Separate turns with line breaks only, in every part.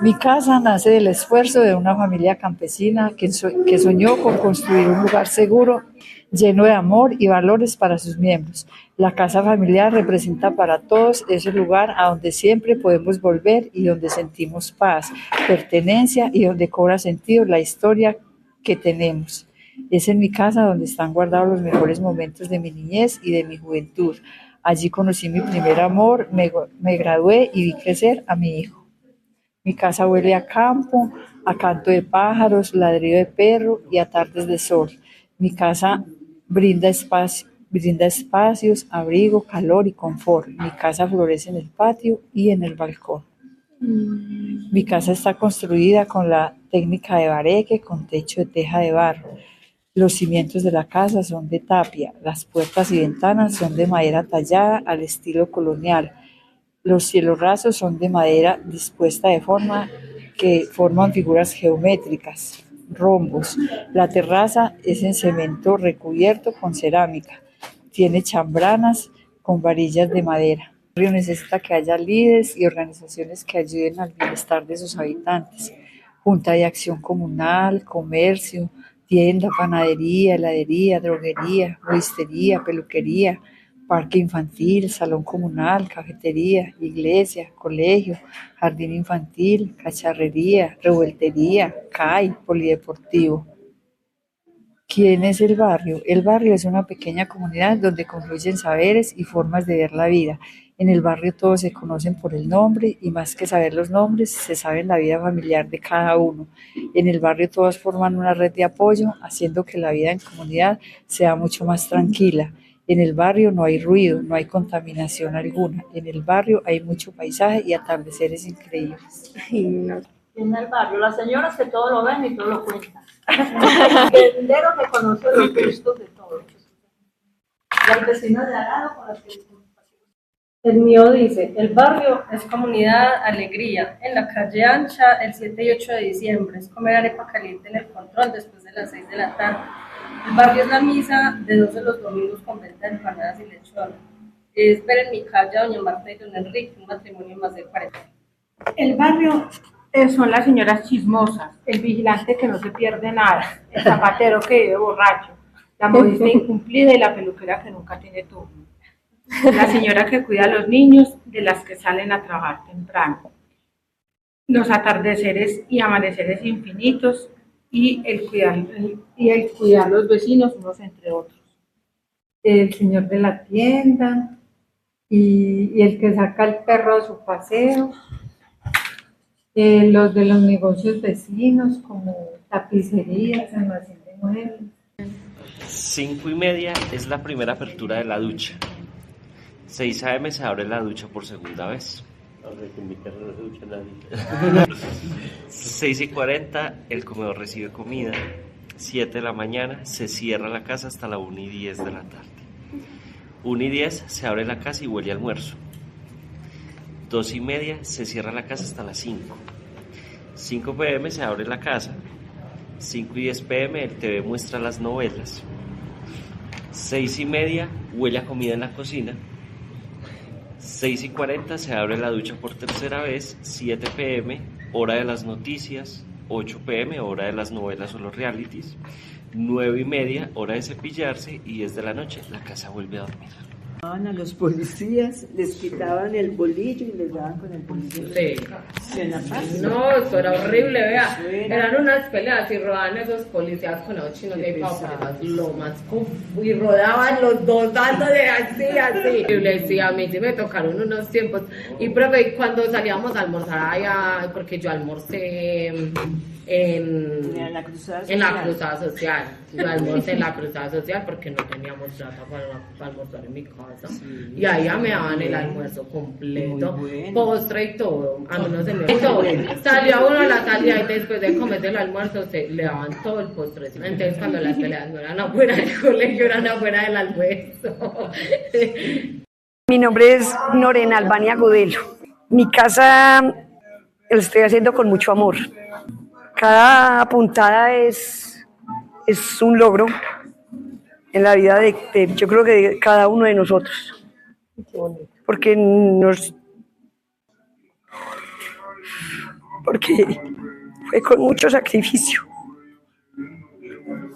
Mi casa nace del esfuerzo de una familia campesina que soñó con construir un lugar seguro, lleno de amor y valores para sus miembros. La casa familiar representa para todos ese lugar a donde siempre podemos volver y donde sentimos paz, pertenencia y donde cobra sentido la historia que tenemos. Es en mi casa donde están guardados los mejores momentos de mi niñez y de mi juventud. Allí conocí mi primer amor, me gradué y vi crecer a mi hijo. Mi casa huele a campo, a canto de pájaros, ladrido de perro y a tardes de sol. Mi casa brinda espacios, abrigo, calor y confort. Mi casa florece en el patio y en el balcón. Mi casa está construida con la técnica de bareque, con techo de teja de barro. Los cimientos de la casa son de tapia, las puertas y ventanas son de madera tallada al estilo colonial. Los cielos rasos son de madera dispuesta de forma que forman figuras geométricas, rombos. La terraza es en cemento recubierto con cerámica. Tiene chambranas con varillas de madera. El barrio necesita que haya líderes y organizaciones que ayuden al bienestar de sus habitantes. Junta de acción comunal, comercio, tienda, panadería, heladería, droguería, floristería, peluquería, parque infantil, salón comunal, cafetería, iglesia, colegio, jardín infantil, cacharrería, revueltería, CAI, polideportivo. ¿Quién es el barrio? El barrio es una pequeña comunidad donde confluyen saberes y formas de ver la vida. En el barrio todos se conocen por el nombre y más que saber los nombres, se sabe la vida familiar de cada uno. En el barrio todos forman una red de apoyo, haciendo que la vida en comunidad sea mucho más tranquila. En el barrio no hay ruido, no hay contaminación alguna. En el barrio hay mucho paisaje y atardeceres increíbles.
En el barrio, las señoras que todo lo ven y todo lo cuentan. El vendedero que conoce los gustos de todos. Las vecinas de al lado con las que
el mío dice, el barrio es comunidad, alegría. En la calle ancha, el 7 y 8 de diciembre, es comer arepa caliente en el control después de las 6 de la tarde. El barrio es la misa de 12 los domingos con venta de empanadas y lechón. Es ver en mi calle a doña Marta y don Enrique, un matrimonio más de 40.
El barrio son las señoras chismosas, el vigilante que no se pierde nada, el zapatero que vive borracho, la modista incumplida y la peluquera que nunca tiene turno. La señora que cuida a los niños de las que salen a trabajar temprano. Los atardeceres y amaneceres infinitos y el cuidar los vecinos unos entre otros.
El señor de la tienda y el que saca el perro a su paseo. Los de los negocios vecinos como tapicerías, almacén de muebles.
5:30 es la primera apertura de la ducha. 6 a.m. se abre la ducha por segunda vez. 6:40 el comedor recibe comida. 7 de la mañana se cierra la casa hasta la 1:10 de la tarde. 1:10 se abre la casa y huele a almuerzo. 2:30 se cierra la casa hasta las 5. 5 p.m. se abre la casa. 5:10 p.m. el TV muestra las novelas. 6:30 huele a comida en la cocina. 6:40 se abre la ducha por tercera vez. 7 p.m. hora de las noticias. 8 p.m. hora de las novelas o los realities. 9:30 hora de cepillarse. Y 10 de la noche la casa vuelve a dormir.
A los policías, les quitaban el bolillo y les daban con el bolillo.
Sí. No, eso era horrible, vea. Eran unas peleas y rodaban esos policías con los chinos de las lomas. Y rodaban los dos dándole así. Y le decía, a mí sí me tocaron unos tiempos. Y profe, cuando salíamos a almorzar allá, porque yo almorcé en la cruzada social. Yo almorcé en la cruzada social porque no teníamos plata para almorzar en mi casa. Sí, y ahí ya me daban el almuerzo completo, bueno. Postre y todo. A mí no se me todo. Salió a uno a la salida y después de comer el almuerzo le daban todo el postre. Entonces cuando las peleas no eran afuera del colegio, eran afuera del almuerzo.
Mi nombre es Norena Albania Godelo. Mi casa lo estoy haciendo con mucho amor. Cada puntada es un logro en la vida yo creo que de cada uno de nosotros, porque porque fue con mucho sacrificio.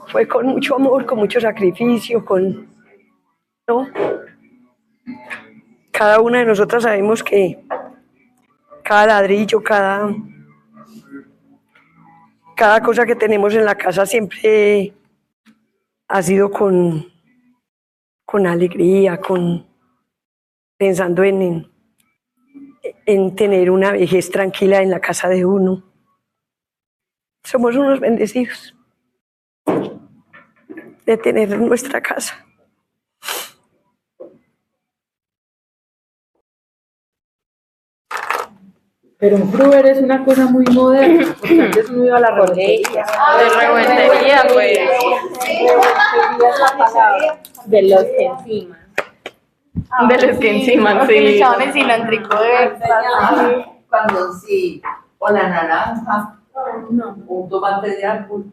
Fue con mucho amor, con mucho sacrificio, ¿no? Cada una de nosotras sabemos que cada ladrillo, cada cosa que tenemos en la casa siempre ha sido con alegría, pensando en tener una vejez tranquila en la casa de uno. Somos unos bendecidos de tener nuestra casa.
Pero un Gruber es una cosa muy moderna, porque antes uno iba a la revoltería.
De revoltería, pues.
De los que encima.
De los que encima, sí.
Le echaban el cilantrico cuando sí, o la naranja, un tomate de árbol.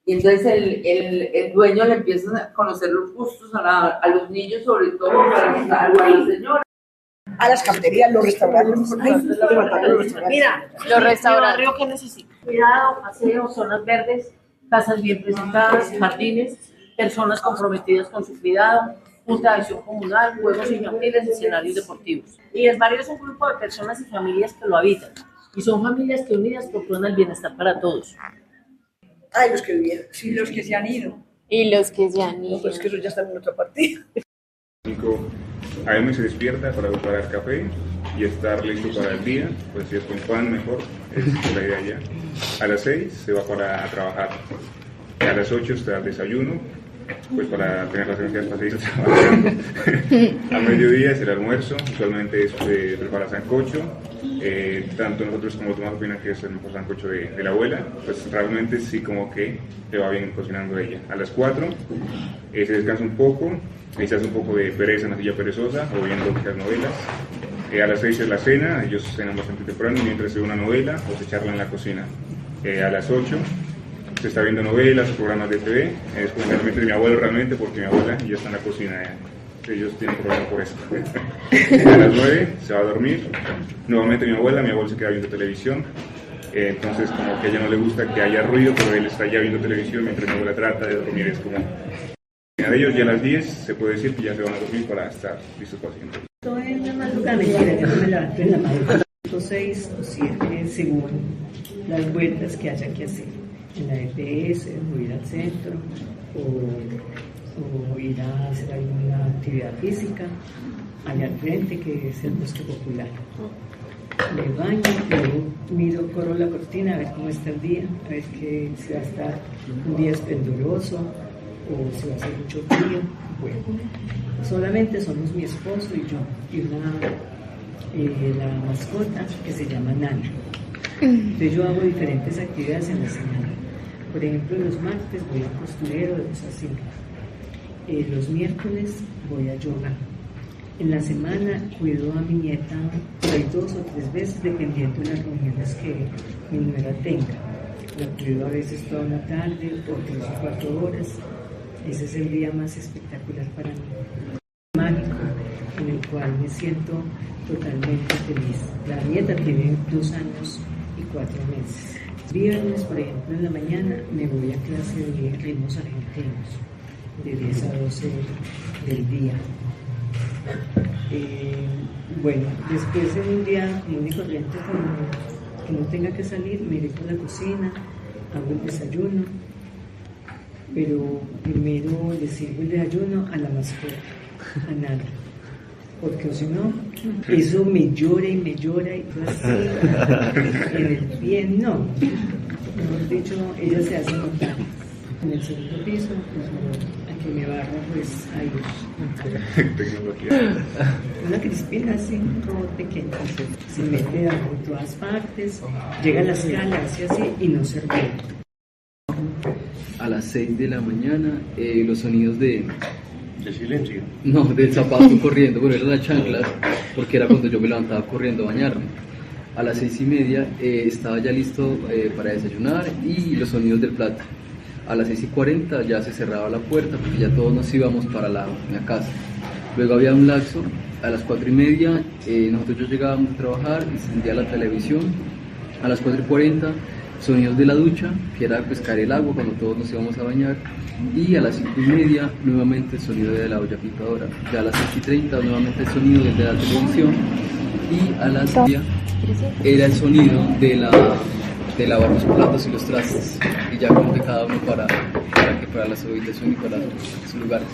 Y entonces el dueño le empieza a conocer los gustos a los niños, sobre todo a las señoras.
A las cafeterías, los restaurantes.
Mira,
Los restaurantes.
¿Qué necesita? Cuidado, paseos, zonas verdes, casas bien presentadas, jardines, personas comprometidas con su cuidado, junta de acción comunal, juegos infantiles, escenarios deportivos. Y el barrio es un grupo de personas y familias que lo habitan. Y son familias que unidas procuran el bienestar para todos.
Ay, los que vivieron.
Sí, los que se han ido.
Y los que ya ni.
Pues que esos ya están en otra partida.
5 a.m. se despierta para preparar café y estar listo para el día, pues si es con pan mejor, es la idea ya. A las 6 se va para trabajar, a las 8 está el desayuno, pues para tener las energías para seguir trabajando. A mediodía es el almuerzo, usualmente es preparar sancocho, tanto nosotros como Tomás opinan que es el mejor sancocho de la abuela, pues realmente sí como que le va bien cocinando ella. A las 4 se descansa un poco, ahí se hace un poco de pereza, una silla perezosa, o viendo las novelas. A las 6 es la cena, ellos cenan bastante temprano mientras se ve una novela o se charla en la cocina. A las 8 se está viendo novelas o programas de TV, es fundamentalmente de mi abuelo realmente, porque mi abuela ya está en la cocina, ellos tienen problemas por eso. A las 9 se va a dormir, nuevamente mi abuelo se queda viendo televisión, entonces como que a ella no le gusta que haya ruido, pero él está ya viendo televisión mientras mi abuela trata de dormir, es como... De ellos ya a las 10 se puede decir que ya se van a dormir para estar listos para siempre.
Estoy en la madrugada, mentira, yo no me levanto en la madrugada. 6 o 7 según las vueltas que haya que hacer. En la EPS, o ir al centro, o ir a hacer alguna actividad física, allá al frente, que es el bosque popular. Me baño, luego corro la cortina a ver cómo está el día, a ver si va a estar un día esplendoroso o si va a hacer mucho frío. Bueno, solamente somos mi esposo y yo, y la mascota que se llama Nana. Entonces yo hago diferentes actividades en la semana. Por ejemplo, los martes voy a costurero de 2 a 5. Los miércoles voy a yoga. En la semana cuido a mi nieta por ahí 2 o 3 veces, dependiendo de las reuniones que mi nuera tenga. La cuido a veces toda una tarde, por 3 o 4 horas. Ese es el día más espectacular para mí. Mágico, en el cual me siento totalmente feliz. La nieta tiene 2 años y 4 meses. Viernes, por ejemplo, en la mañana me voy a clase de ritmos argentinos, de 10 a 12 del día. Bueno, después en un día común y corriente, que no tenga que salir, me iré a la cocina, hago el desayuno, pero primero le sirvo el desayuno a la mascota, a Nana, porque si no, eso me llora y yo así, en el pie, no. Mejor dicho, ella se hace notar. En el segundo piso, pues a que me barra, pues ahí.
Tecnología.
Una crispina así, un robot pequeño, se mete por todas partes, llega a la escala, hace así y no se ríe.
A las 6 de la mañana, los sonidos de
silencio.
No, del zapato corriendo, pero era la chancla, porque era cuando yo me levantaba corriendo a bañarme. A las 6:30 estaba ya listo para desayunar y los sonidos del plato. A las 6:40 ya se cerraba la puerta porque ya todos nos íbamos para la casa. Luego había un lapso, a las 4:30 nosotros llegábamos a trabajar, encendía la televisión A las 4:40, sonidos de la ducha, que era pues caer el agua cuando todos nos íbamos a bañar. Y a las 5:30, nuevamente el sonido de la olla pitadora. Ya a las 6:30, nuevamente el sonido desde la televisión. Y a las 10 era el sonido de lavar los platos y los trastes. Y ya como que cada uno para las habitaciones y para sus lugares.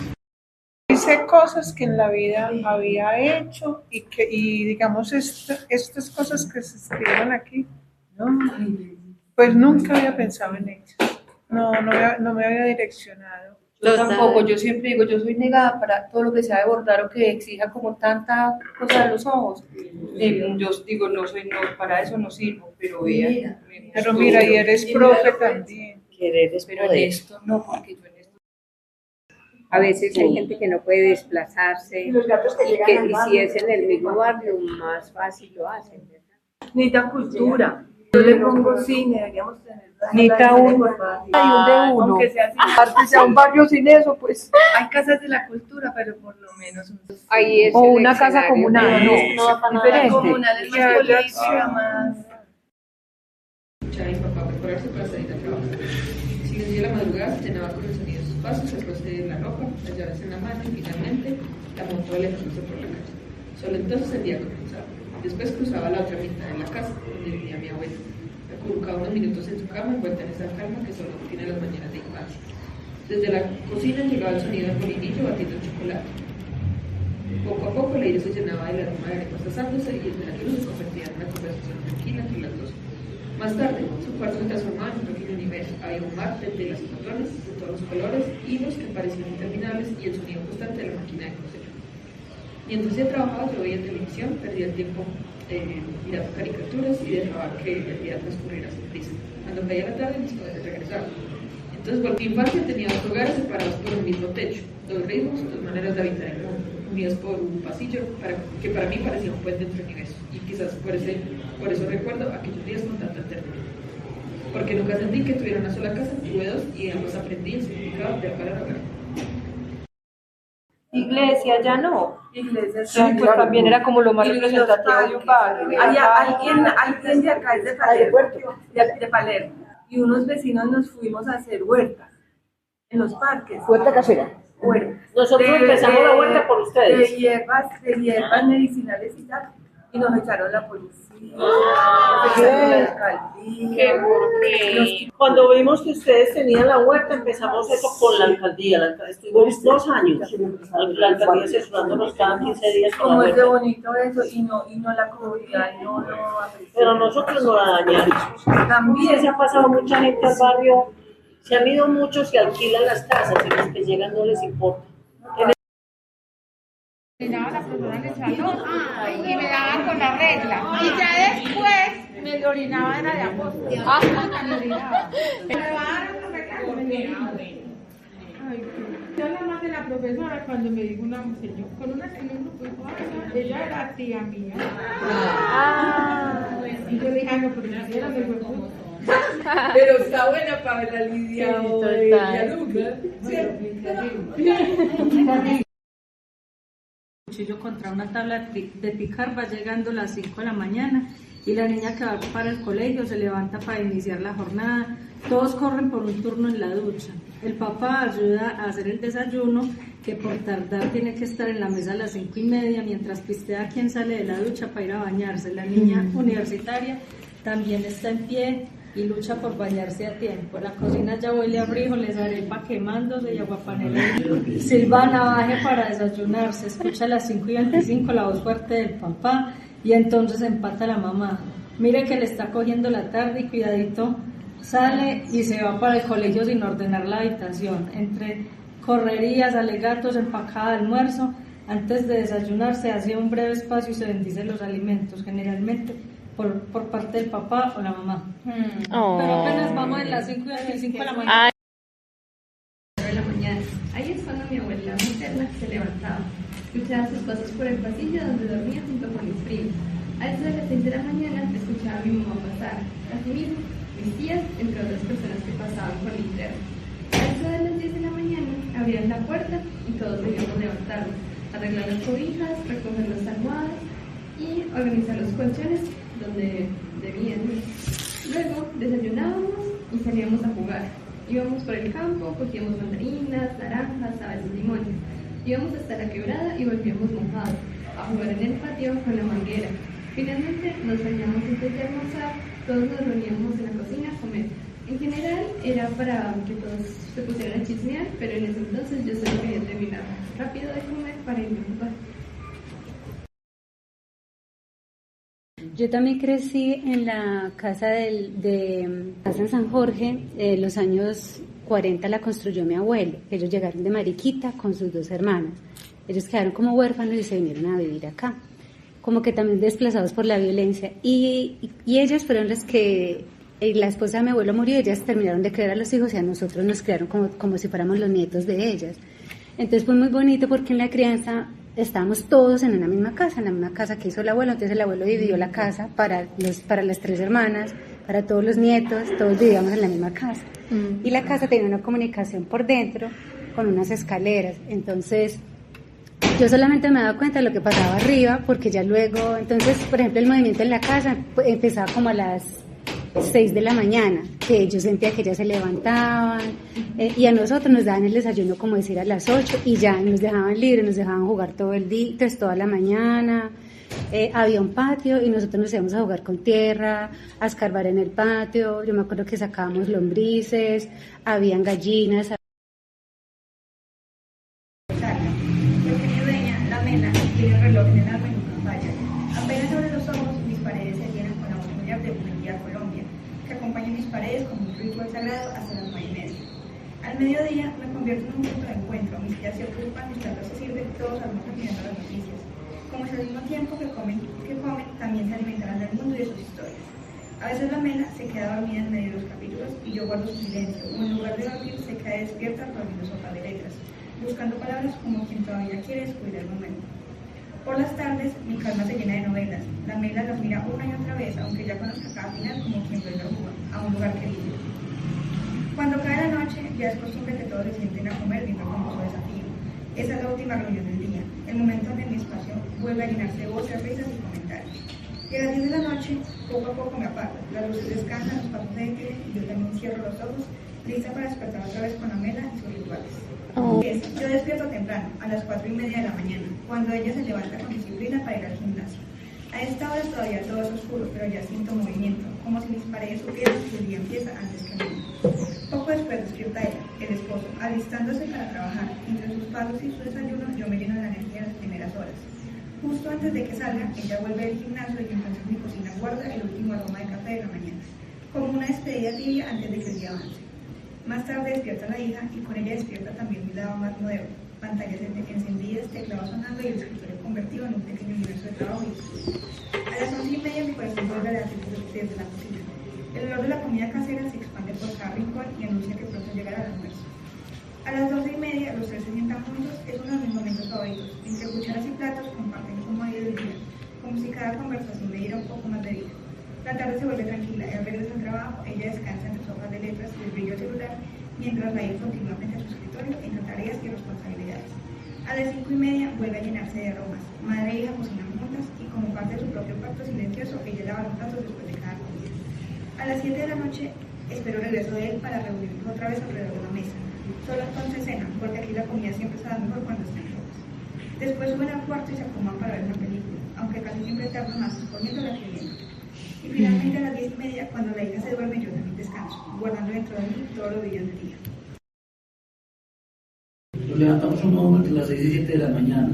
Hice cosas que en la vida había hecho y digamos estas cosas que se escribieron aquí, pues nunca había pensado en ellas. No me había direccionado.
Yo tampoco, yo siempre digo, yo soy negada para todo lo que sea de bordar o que exija como tanta cosa de los ojos. Yo digo, no, para eso no sirvo, pero vea.
Pero mira, y eres profe también.
Pero en esto no, porque yo en esto...
A veces hay gente que no puede desplazarse y si es en el mismo barrio, más fácil lo hacen.
Necesita cultura. Yo le pongo cine, deberíamos tener.
Necesita un de uno.
Aunque sea sin
Aparte sea un barrio sin eso, pues.
Hay casas de la cultura, pero por lo menos
ahí es
o una casa comunal, diferente.
Comunal es más política, más.
Escuchaba a mi papá prepararse para salir a trabajar. Si les dio la madrugada, se llenaba con el sonido de sus pasos, el roce de la ropa, las llaves en la mano y finalmente la moto alejándose por la calle. Solo entonces el día comenzaba. Después cruzaba la otra mitad de la casa, donde vivía mi abuela. Acurrucaba unos minutos en su cama, envuelta en esa calma que solo tiene las mañanas de infancia. Desde la cocina llegaba el sonido del molinillo batiendo el chocolate. Poco a poco el aire se llenaba del aroma de arepas asándose y el desayuno se convertía en una conversación tranquila entre las dos. Más tarde, su cuarto se transformaba en un pequeño universo. Había un mar de telas y patrones de todos los colores, hilos que parecían interminables y el sonido constante de la máquina de coser. Mientras ella trabajaba, yo veía televisión, perdía el tiempo mirando caricaturas y dejaba que el día transcurriera sin prisa. Cuando caía la tarde, mis padres regresaban. Entonces volví a infancia, tenía dos hogares separados por el mismo techo, dos ritmos, dos maneras de habitar el mundo, unidos por un pasillo que para mí parecía un puente entre universos. Y quizás por eso recuerdo aquellos días con tanta ternura. Porque nunca sentí que tuviera una sola casa, tuve dos y ambos aprendí el significado de hogar a hogar.
Iglesia ya no. Iglesia
sí, pues también era como lo más representativo de un barrio.
Alguien de acá es de Palermo, y unos vecinos nos fuimos a hacer huertas en los parques.
¿Huerta casera?
Huerta.
Nosotros empezamos la huerta por ustedes.
De hierbas medicinales y tal, y nos echaron la policía.
Cuando vimos que ustedes tenían la huerta, empezamos eso con la alcaldía. Estuvimos 2 años. La alcaldía asesorándonos cada 15 días.
Como es de bonito eso, y no la comunidad, no
pero nosotros no la dañamos.
También
se ha pasado mucha gente al barrio, se han ido muchos y alquilan las casas, y los que llegan no les importa.
Llenaba la persona en el salón y me daban con la regla. Y ya después me lo orinaba, era de aposto. Me orinaba. Me daban la regla y me orinaba. Yo la más de la profesora cuando me dijo una señora, con una señora, ella era tía mía. Y yo dije, no, porque si era me fue como.
Pero está buena para la Lidia o Yaluca.
Cuchillo contra una tabla de picar, va llegando a las 5 de la mañana y la niña que va para el colegio se levanta para iniciar la jornada. Todos corren por un turno en la ducha. El papá ayuda a hacer el desayuno, que por tardar tiene que estar en la mesa a las 5:30, mientras pistea quien sale de la ducha para ir a bañarse. La niña universitaria también está en pie y lucha por bañarse a tiempo. La cocina ya huele a frijoles, arepa quemándose y aguapanela. Silvana baje para desayunar, se escucha a las 5:25 la voz fuerte del papá y entonces empata la mamá. Mire que le está cogiendo la tarde y cuidadito sale y se va para el colegio sin ordenar la habitación. Entre correrías, alegatos, empacada de almuerzo, antes de desayunar se hace un breve espacio y se bendicen los alimentos, generalmente por parte del papá o la mamá. Pero apenas vamos en las 5:25 de la mañana.
Ahí es cuando mi abuela materna se levantaba, escuchaba sus pasos por el pasillo donde dormía junto con mis primos. A eso de las 6 de la mañana escuchaba a mi mamá pasar, asimismo mis tías, entre otras personas que pasaban por linterna. A eso de las 10 de la mañana abrían la puerta y todos debíamos levantarnos, arreglar las cobijas, recoger las almohadas y organizar los colchones donde debían ir. Luego desayunábamos y salíamos a jugar. Íbamos por el campo, cogíamos mandarinas, naranjas, a veces limones. Íbamos hasta la quebrada y volvíamos mojados, a jugar en el patio con la manguera. Finalmente nos bañamos antes de almorzar, todos nos reuníamos en la cocina a comer. En general era para que todos se pusieran a chismear, pero en ese entonces yo solo quería terminar rápido de comer para irme a jugar.
Yo también crecí en la casa casa en San Jorge. Los años 40 la construyó mi abuelo. Ellos llegaron de Mariquita con sus 2 hermanas. Ellos quedaron como huérfanos y se vinieron a vivir acá, como que también desplazados por la violencia. Y ellas fueron las que, la esposa de mi abuelo murió, ellas terminaron de criar a los hijos y a nosotros nos criaron como si fuéramos los nietos de ellas. Entonces fue muy bonito porque en la crianza estábamos todos en la misma casa que hizo el abuelo. Entonces el abuelo dividió la casa para las 3 hermanas, para todos los nietos, todos vivíamos en la misma casa. Y la casa tenía una comunicación por dentro con unas escaleras. Entonces yo solamente me daba cuenta de lo que pasaba arriba, porque ya luego, entonces, por ejemplo, el movimiento en la casa empezaba como a las 6 de la mañana, que yo sentía que ya se levantaban, y a nosotros nos daban el desayuno, como decir, a las 8, y ya nos dejaban libres, nos dejaban jugar todo el día, entonces toda la mañana. Había un patio y nosotros nos íbamos a jugar con tierra, a escarbar en el patio. Yo me acuerdo que sacábamos lombrices, habían gallinas.
Tiene el reloj en el alma y nunca falla. Apenas abro los ojos, mis paredes se llenan con la voz familiar de Buen Día Colombia, que acompaña mis paredes como un ritual sagrado hasta las 9:30. Al mediodía me convierto en un punto de encuentro. Mis tías se ocupan, mis tatas se sirven, todos almuerzan mirando las noticias. Como si al mismo tiempo que comen, también se alimentarán del mundo y de sus historias. A veces la Mela se queda dormida en medio de los capítulos y yo guardo su silencio, o en lugar de dormir se queda despierta aplaudiendo sopa de letras, buscando palabras como quien todavía quiere descubrir el momento. Por las tardes, mi calma se llena de novelas. La Mela las mira una y otra vez, aunque ya conozca cada final, como quien vuelve a un lugar querido. Cuando cae la noche, ya es costumbre que todos se sienten a comer viendo con gozo desafío. Esa es la última reunión del día, el momento en que mi espacio vuelve a llenarse de voces, risas y comentarios. Y a las 10 de la noche, poco a poco me apago. Las luces descansan, los pasos se detienen y yo también cierro los ojos, lista para despertar otra vez con la Mela y sus rituales. Yo despierto temprano, a las 4:30 de la mañana, cuando ella se levanta con disciplina para ir al gimnasio. A esta hora todavía todo es oscuro, pero ya siento movimiento, como si mis paredes supieran que el día empieza antes que mí. Poco después despierta ella, el esposo, alistándose para trabajar. Entre sus pasos y su desayuno, yo me lleno de la energía de las primeras horas. Justo antes de que salga, ella vuelve del gimnasio y entonces mi cocina guarda el último aroma de café de la mañana, como una despedida tibia antes de que el día avance. Más tarde despierta la hija y con ella despierta también mi lado más moderno. Pantallas encendidas, teclado sonando y el escritorio convertido en un pequeño universo de trabajo y estudio. A las 11:30 mi corazón vuelve a latir desde la cocina. El olor de la comida casera se expande por cada rincón y anuncia que pronto llegará el almuerzo. A las 12:30 los 3 se sientan juntos, es uno de mis momentos favoritos. Entre cucharas y platos comparten cómo ha ido el día, como si cada conversación le diera un poco más de vida. La tarde se vuelve tranquila, él regresa al trabajo, ella descansa entre sus hojas de letras y el brillo del celular, mientras la hija continúa frente a su escritorio entre tareas y responsabilidades. A las 5:30 vuelve a llenarse de aromas. Madre e hija cocinan juntas y como parte de su propio pacto silencioso, ella lava los platos después de cada comida. A las 7 de la noche espero el regreso de él para reunirnos otra vez alrededor de la mesa. Solo entonces cenan, porque aquí la comida siempre sabe mejor cuando están todos. Después suben al cuarto y se acomodan para ver una película, aunque casi siempre tardan más poniéndola que viendo. Y finalmente a las 10:30, cuando la hija se duerme, yo también descanso, guardando dentro de mí todos los días del día.
Nos levantamos un poco entre las 6 y 7 de la mañana.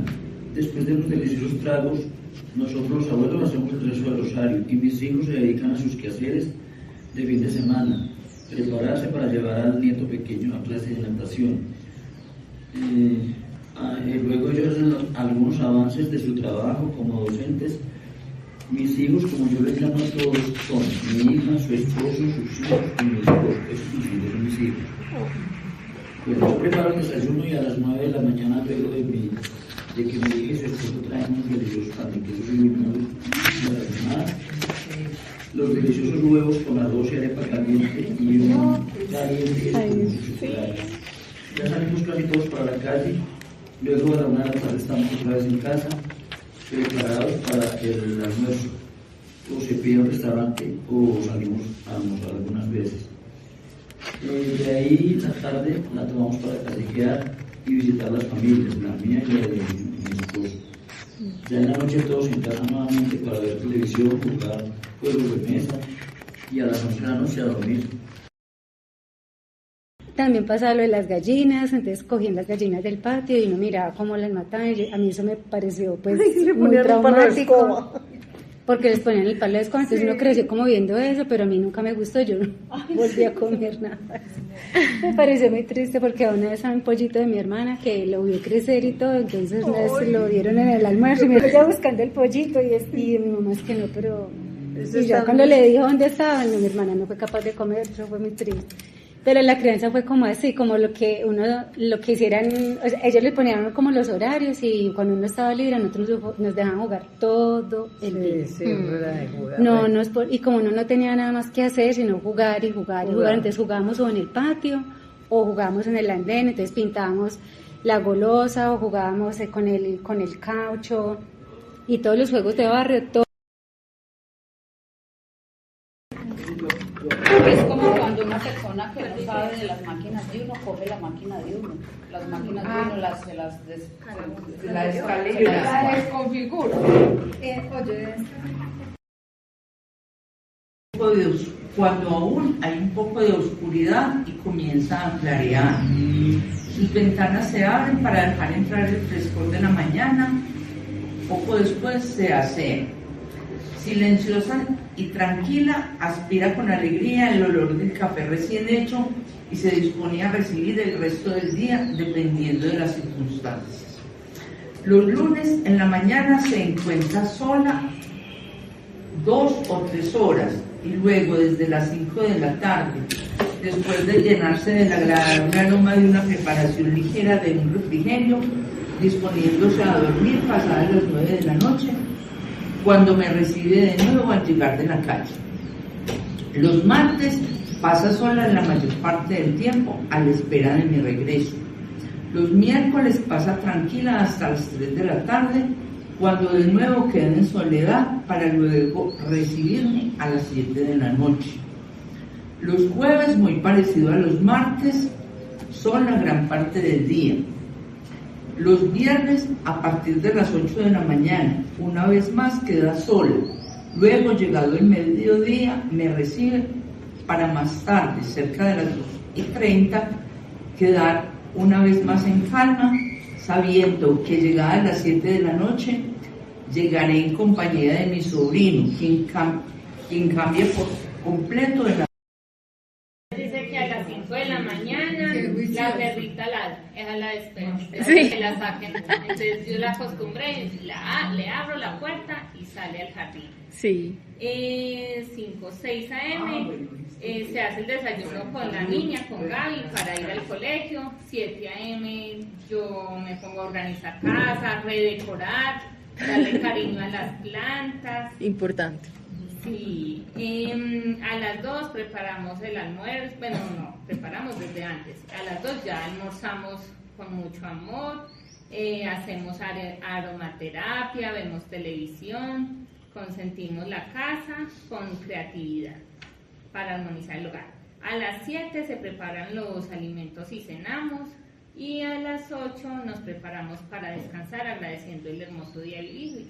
Después de unos deliciosos tragos, nosotros los abuelos hacemos el rezo del rosario y mis hijos se dedican a sus quehaceres de fin de semana, prepararse para llevar al nieto pequeño a clase de natación. Luego ellos hacen algunos avances de su trabajo como docentes. Mis hijos, como yo les llamo a todos, son mi hija, su esposo, sus hijos y mi esposo. Esos son mis hijos. Pues yo preparo el desayuno y a las 9 de la mañana, luego de que mi hija y su esposo traen unos deliciosos panqueques y desayunar, los deliciosos huevos con arroz y arepa caliente y un caliente con su chocolate. Ya salimos casi todos para la calle, luego a la 1 de la tarde estamos otra vez en casa, preparados para el almuerzo. o se pide un restaurante o salimos a almorzar algunas veces. De ahí la tarde la tomamos para caciquear y visitar las familias, la mía y la de mi esposo. Ya en la noche todos en casa nuevamente para ver televisión, jugar juegos de mesa y a las 11 de la noche a dormir.
También pasaba lo de las gallinas, entonces cogían las gallinas del patio y uno miraba cómo las mataban. A mí eso me pareció pues muy traumático, porque les ponían el palo de escoba, entonces uno creció como viendo eso, pero a mí nunca me gustó, yo no volví a comer nada. Me pareció muy triste porque una vez a un pollito de mi hermana que lo vio crecer y todo, entonces una vez lo dieron en el almuerzo y me fui buscando el pollito y mi mamá es que no, pero... Y ya cuando le dijo dónde estaba, no, mi hermana no fue capaz de comer, eso fue muy triste. Pero la crianza fue como así, como lo que hicieran, o sea, ellos le ponían como los horarios y cuando uno estaba libre nosotros nos dejaban jugar todo el día.
Sí, era de jugar.
No, y como uno no tenía nada más que hacer sino jugar y jugar, entonces jugábamos o en el patio o jugábamos en el andén, entonces pintábamos la golosa o jugábamos con el caucho y todos los juegos de barrio, todo.
Es como cuando una persona que no sabe de las máquinas de uno coge la máquina de uno. Las máquinas de uno las desconfigura.
Cuando aún hay un poco de oscuridad y comienza a clarear. Sus ventanas se abren para dejar entrar el frescor de la mañana. Poco después se hace. Silenciosa y tranquila, aspira con alegría el olor del café recién hecho y se disponía a recibir el resto del día dependiendo de las circunstancias. Los lunes en la mañana se encuentra sola 2 o 3 horas y luego desde las 5 de la tarde, después de llenarse del agradable aroma de una preparación ligera de un refrigerio, disponiéndose a dormir pasadas las 9 de la noche, cuando me recibe de nuevo al llegar de la calle. Los martes pasa sola la mayor parte del tiempo a la espera de mi regreso. Los miércoles pasa tranquila hasta las 3 de la tarde, cuando de nuevo queda en soledad para luego recibirme a las 7 de la noche. Los jueves, muy parecido a los martes, son la gran parte del día. Los viernes, a partir de las 8 de la mañana, una vez más queda sola. Luego, llegado el mediodía, me recibe para más tarde, cerca de las 2:30, quedar una vez más en calma, sabiendo que llegada las 7 de la noche, llegaré en compañía de mi sobrino, quien cambia por completo de la...
Dice que a las 5 de la mañana la perrita la despega,
Sí.
que la saquen. Entonces yo la acostumbré, le abro la puerta y sale al jardín.
Sí.
5 o 6 a.m. Se hace el desayuno con la niña, con Gaby, para ir al colegio. 7 a.m. yo me pongo a organizar casa, redecorar, darle cariño a las plantas.
Importante.
Sí, a las 2 preparamos el almuerzo, bueno, no, preparamos desde antes. A las 2 ya almorzamos con mucho amor, hacemos aromaterapia, vemos televisión, consentimos la casa con creatividad para armonizar el hogar. A las 7 se preparan los alimentos y cenamos, y a las 8 nos preparamos para descansar agradeciendo el hermoso día vivido.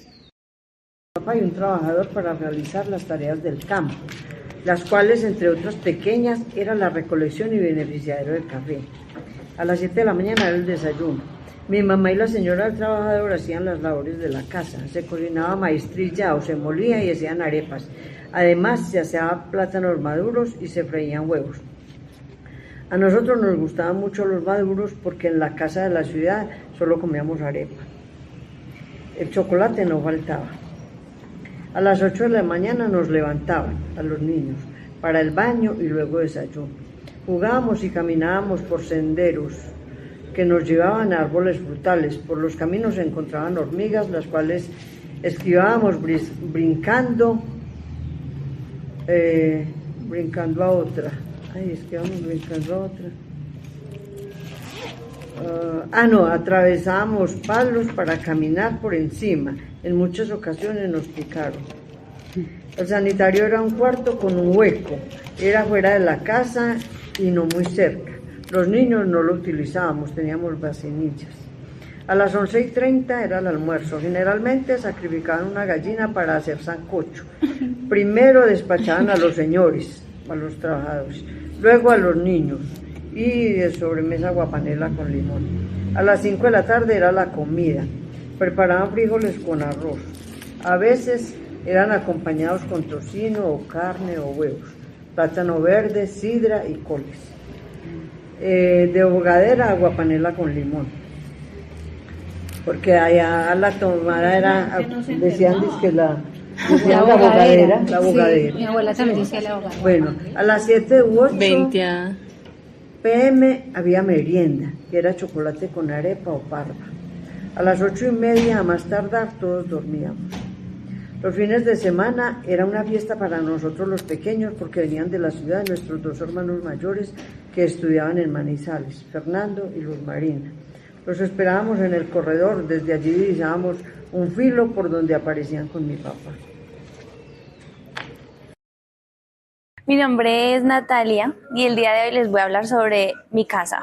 Y un trabajador para realizar las tareas del campo, las cuales, entre otras pequeñas, era la recolección y beneficiadero del café. A las 7 de la mañana era el desayuno. Mi mamá y la señora del trabajador hacían las labores de la casa. Se cocinaba maíz trillado, se molía y hacían arepas. Además, se hacían plátanos maduros y se freían huevos. A nosotros nos gustaban mucho los maduros porque en la casa de la ciudad solo comíamos arepa. El chocolate no faltaba. A las 8 de la mañana nos levantaban a los niños para el baño y luego desayuno. Jugábamos y caminábamos por senderos que nos llevaban a árboles frutales. Por los caminos se encontraban hormigas, las cuales esquivábamos brincando a otra. Brincando a otra. Atravesábamos palos para caminar por encima. En muchas ocasiones nos picaron. El sanitario era un cuarto con un hueco, era fuera de la casa y no muy cerca. Los niños no lo utilizábamos, teníamos vacinillas. A las 11:30 era el almuerzo. Generalmente sacrificaban una gallina para hacer sancocho. Primero despachaban a los señores, a los trabajadores, luego a los niños y de sobremesa aguapanela con limón. A las 5 de la tarde era la comida. Preparaban frijoles con arroz. A veces eran acompañados con tocino o carne o huevos, plátano verde, sidra y coles. De hogadera, aguapanela con limón. Porque allá la tomada era, decían que la bogadera.
Sí, mi abuela también decía la bogadera.
Bueno, a las 7 u 8 p.m. había merienda, que era chocolate con arepa o parva. A las 8:30, a más tardar, todos dormíamos. Los fines de semana era una fiesta para nosotros los pequeños porque venían de la ciudad nuestros 2 hermanos mayores que estudiaban en Manizales, Fernando y Luz Marina. Los esperábamos en el corredor, desde allí divisábamos un filo por donde aparecían con mi papá.
Mi nombre es Natalia y el día de hoy les voy a hablar sobre mi casa.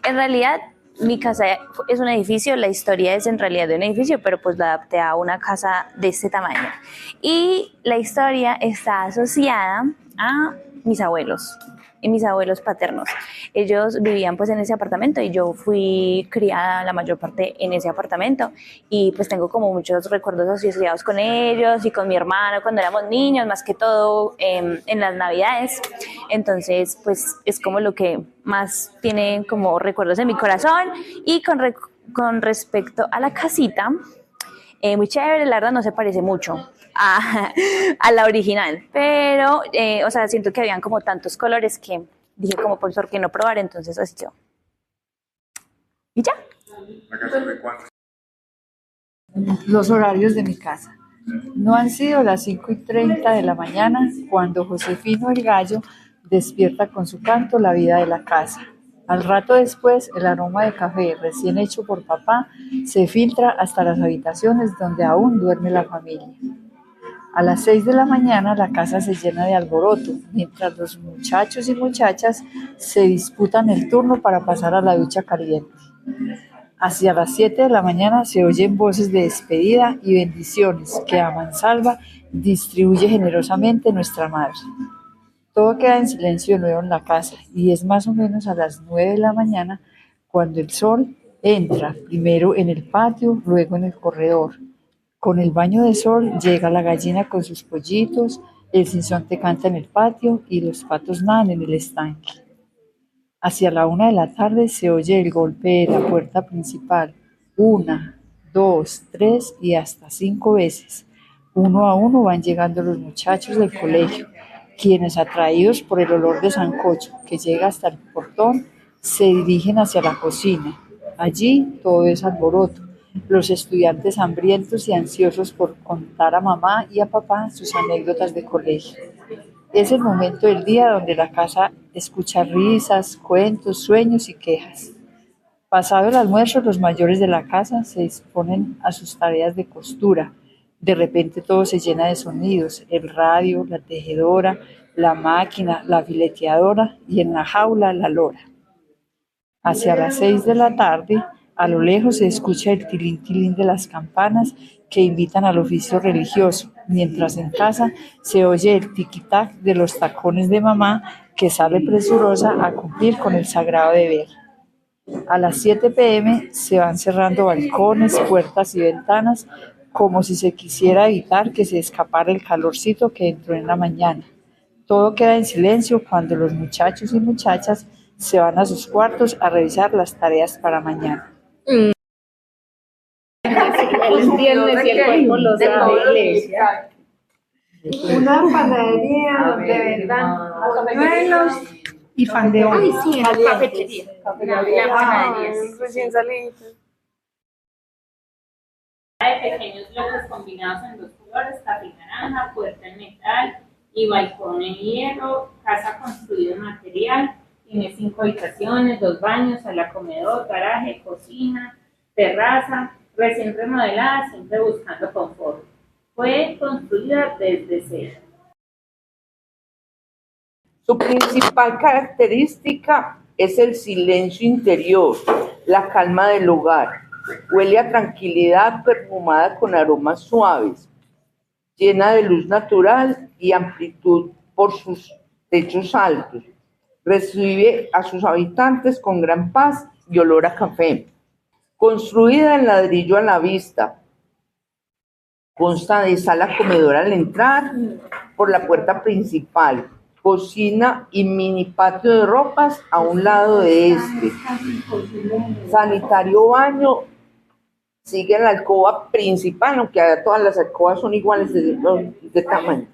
En realidad, mi casa es un edificio, la historia es en realidad de un edificio, pero pues la adapté a una casa de este tamaño. Y la historia está asociada a mis abuelos y mis abuelos paternos. Ellos vivían pues en ese apartamento y yo fui criada la mayor parte en ese apartamento y pues tengo como muchos recuerdos asociados con ellos y con mi hermano cuando éramos niños, más que todo en las navidades. Entonces pues es como lo que más tiene como recuerdos en mi corazón. Y con respecto a la casita, muy chévere, la verdad no se parece mucho a la original, pero o sea, siento que habían como tantos colores que dije como por qué no probar, entonces así quedó. ¿Y ya?
¿La casa de cuántos?
Los horarios de mi casa. No han sido las 5:30 de la mañana cuando Josefino el gallo despierta con su canto la vida de la casa. Al rato después, el aroma de café recién hecho por papá se filtra hasta las habitaciones donde aún duerme la familia. A las 6 de la mañana la casa se llena de alboroto, mientras los muchachos y muchachas se disputan el turno para pasar a la ducha caliente. Hacia las 7 de la mañana se oyen voces de despedida y bendiciones que a mansalva distribuye generosamente nuestra madre. Todo queda en silencio de nuevo en la casa y es más o menos a las 9 de la mañana cuando el sol entra, primero en el patio, luego en el corredor. Con el baño de sol llega la gallina con sus pollitos, el sinsonte canta en el patio y los patos nadan en el estanque. Hacia la 1 de la tarde se oye el golpe de la puerta principal, 1, 2, 3 y hasta 5 veces. Uno a uno van llegando los muchachos del colegio, quienes atraídos por el olor de sancocho que llega hasta el portón, se dirigen hacia la cocina. Allí todo es alboroto. Los estudiantes hambrientos y ansiosos por contar a mamá y a papá sus anécdotas de colegio. Es el momento del día donde la casa escucha risas, cuentos, sueños y quejas. Pasado el almuerzo, los mayores de la casa se disponen a sus tareas de costura. De repente todo se llena de sonidos, el radio, la tejedora, la máquina, la fileteadora y en la jaula la lora. Hacia las 6 de la tarde, a lo lejos se escucha el tilín tilín de las campanas que invitan al oficio religioso, mientras en casa se oye el tiquitac de los tacones de mamá que sale presurosa a cumplir con el sagrado deber. A las 7 p.m. se van cerrando balcones, puertas y ventanas como si se quisiera evitar que se escapara el calorcito que entró en la mañana. Todo queda en silencio cuando los muchachos y muchachas se van a sus cuartos a revisar las tareas para mañana.
Él entiende si el cuerpo lo sabe.
Una panadería donde vendan buñuelos y pan de hoja.
Ay, sí, en la cafetería. La panadería.
Recién salido.
De pequeños bloques combinados en 2 colores, café y naranja, puerta en metal y balcón en hierro, casa construida en material, tiene 5 habitaciones, 2 baños, sala comedor, garaje, cocina, terraza, recién remodelada, siempre buscando confort. Fue construida desde cero.
Su principal característica es el silencio interior, la calma del hogar. Huele a tranquilidad perfumada con aromas suaves, llena de luz natural y amplitud por sus techos altos. Recibe a sus habitantes con gran paz y olor a café. Construida en ladrillo a la vista, consta de sala comedor al entrar por la puerta principal, cocina y mini patio de ropas a un lado de este. Sanitario baño, sigue la alcoba principal, aunque todas las alcobas son iguales de tamaño.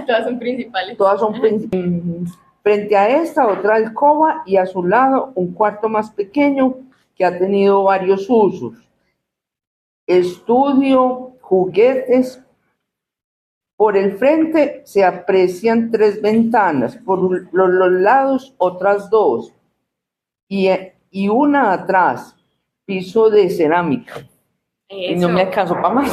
Todas son principales.
Todas son principales. Frente a esta, otra alcoba y a su lado un cuarto más pequeño que ha tenido varios usos. Estudio, juguetes. Por el frente se aprecian 3 ventanas, por los lados otras 2 y una atrás, piso de cerámica. Y no me alcanzó para más.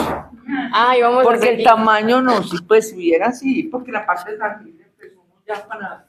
Vamos
porque el tamaño no, si pues hubiera así, porque la parte de aquí empezamos ya para